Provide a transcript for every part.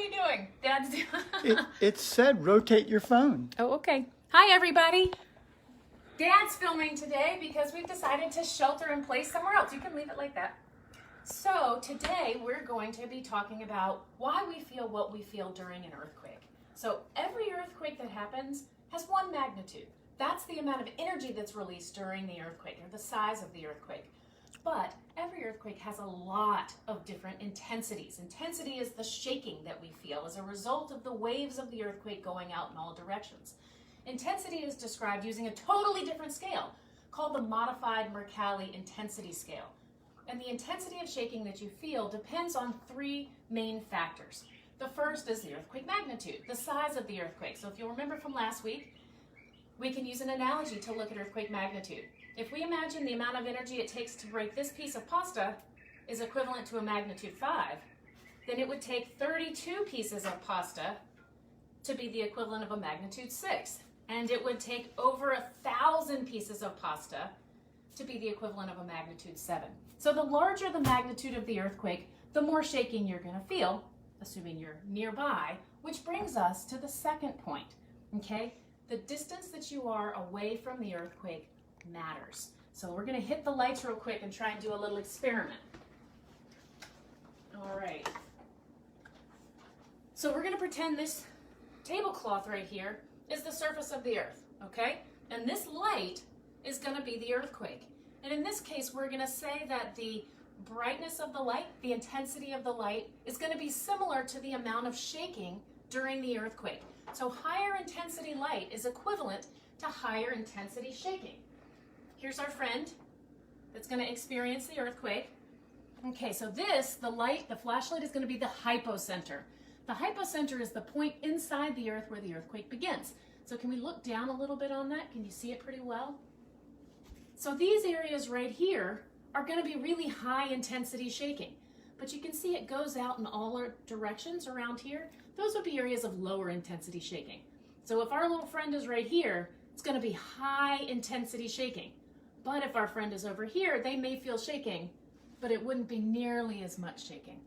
are you doing? Dad's It said rotate your phone. Oh, okay. Hi, everybody. Dad's filming today because we've decided to shelter in place somewhere else. You can leave it like that. So today we're going to be talking about why we feel what we feel during an earthquake. So every earthquake that happens has one magnitude. That's the amount of energy that's released during the earthquake, or the size of the earthquake. But every earthquake has a lot of different intensities. Intensity is the shaking that we feel as a result of the waves of the earthquake going out in all directions. Intensity is described using a totally different scale called the modified Mercalli intensity scale. And the intensity of shaking that you feel depends on three main factors. The first is the earthquake magnitude, the size of the earthquake. So if you'll remember from last week, we can use an analogy to look at earthquake magnitude. If we imagine the amount of energy it takes to break this piece of pasta is equivalent to a magnitude 5, then it would take 32 pieces of pasta to be the equivalent of a magnitude 6. And it would take over 1,000 pieces of pasta to be the equivalent of a magnitude 7. So the larger the magnitude of the earthquake, the more shaking you're going to feel, assuming you're nearby, which brings us to the second point, okay? The distance that you are away from the earthquake matters. So we're going to hit the lights real quick and try and do a little experiment. All right. So we're going to pretend this tablecloth right here is the surface of the earth, okay? And this light is going to be the earthquake. And in this case, we're going to say that the brightness of the light, the intensity of the light, is going to be similar to the amount of shaking during the earthquake. So higher intensity light is equivalent to higher intensity shaking. Here's our friend that's going to experience the earthquake. Okay, so this, the light, the flashlight is going to be the hypocenter. The hypocenter is the point inside the earth where the earthquake begins. So can we look down a little bit on that? Can you see it pretty well? So these areas right here are going to be really high intensity shaking. But you can see it goes out in all directions around here. Those would be areas of lower intensity shaking. So if our little friend is right here, it's going to be high intensity shaking. But if our friend is over here, they may feel shaking, but it wouldn't be nearly as much shaking.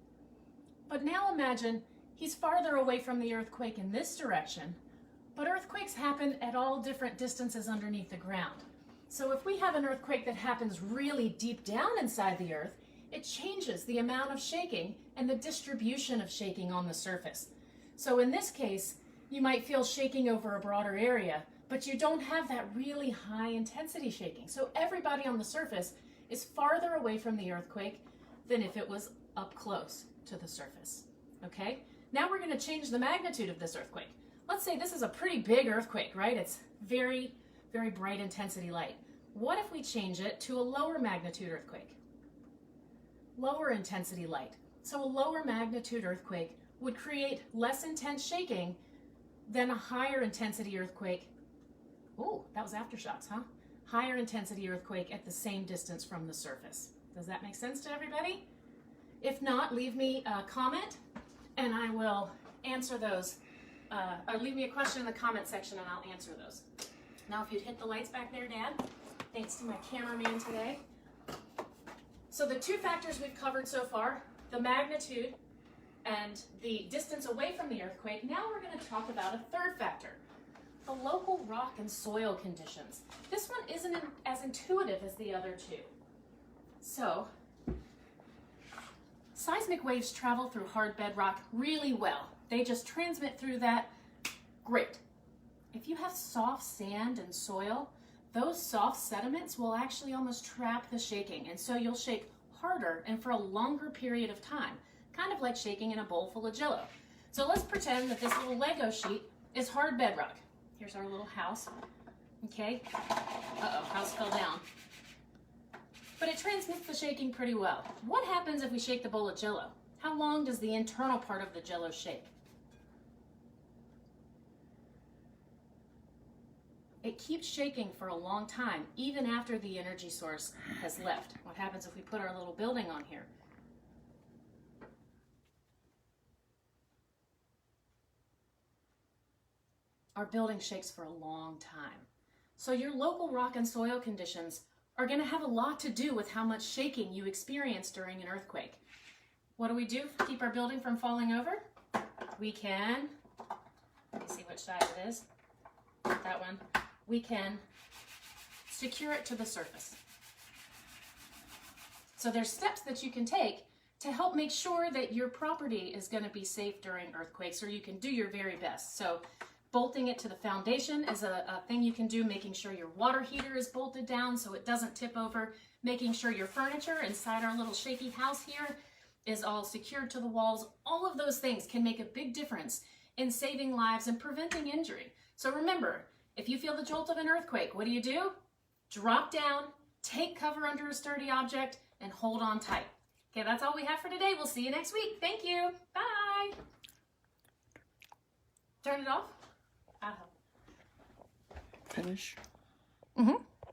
But now imagine he's farther away from the earthquake in this direction, but earthquakes happen at all different distances underneath the ground. So if we have an earthquake that happens really deep down inside the earth, it changes the amount of shaking and the distribution of shaking on the surface. So in this case, you might feel shaking over a broader area, but you don't have that really high intensity shaking. So everybody on the surface is farther away from the earthquake than if it was up close to the surface, okay? Now we're gonna change the magnitude of this earthquake. Let's say this is a pretty big earthquake, right? It's very, very bright intensity light. What if we change it to a lower magnitude earthquake? Lower intensity light. So a lower magnitude earthquake would create less intense shaking than a higher intensity earthquake. Oh, that was aftershocks, huh? Higher intensity earthquake at the same distance from the surface. Does that make sense to everybody? If not, leave me a comment and I will answer those. Or leave me a question in the comment section and I'll answer those. Now if you'd hit the lights back there, Dad. Thanks to my cameraman today. So the two factors we've covered so far, the magnitude and the distance away from the earthquake. Now we're going to talk about a third factor, the local rock and soil conditions. This one isn't as intuitive as the other two. So, seismic waves travel through hard bedrock really well. They just transmit through that great. If you have soft sand and soil, those soft sediments will actually almost trap the shaking, and so you'll shake harder and for a longer period of time, kind of like shaking in a bowl full of jello. So let's pretend that this little Lego sheet is hard bedrock. Here's our little house, okay? Uh-oh, house fell down. But it transmits the shaking pretty well. What happens if we shake the bowl of jello? How long does the internal part of the jello shake? It keeps shaking for a long time, even after the energy source has left. What happens if we put our little building on here? Our building shakes for a long time. So your local rock and soil conditions are going to have a lot to do with how much shaking you experience during an earthquake. What do? Keep our building from falling over? we can, let me see which side it is, that one, we can secure it to the surface. So there's steps that you can take to help make sure that your property is going to be safe during earthquakes, or you can do your very best. So bolting it to the foundation is a thing you can do, making sure your water heater is bolted down so it doesn't tip over, making sure your furniture inside our little shaky house here is all secured to the walls. All of those things can make a big difference in saving lives and preventing injury. So remember, if you feel the jolt of an earthquake, what do? Drop down, take cover under a sturdy object, and hold on tight. Okay, that's all we have for today. We'll see you next week. Thank you. Bye. Turn it off. I'll help. Finish. Mm-hmm.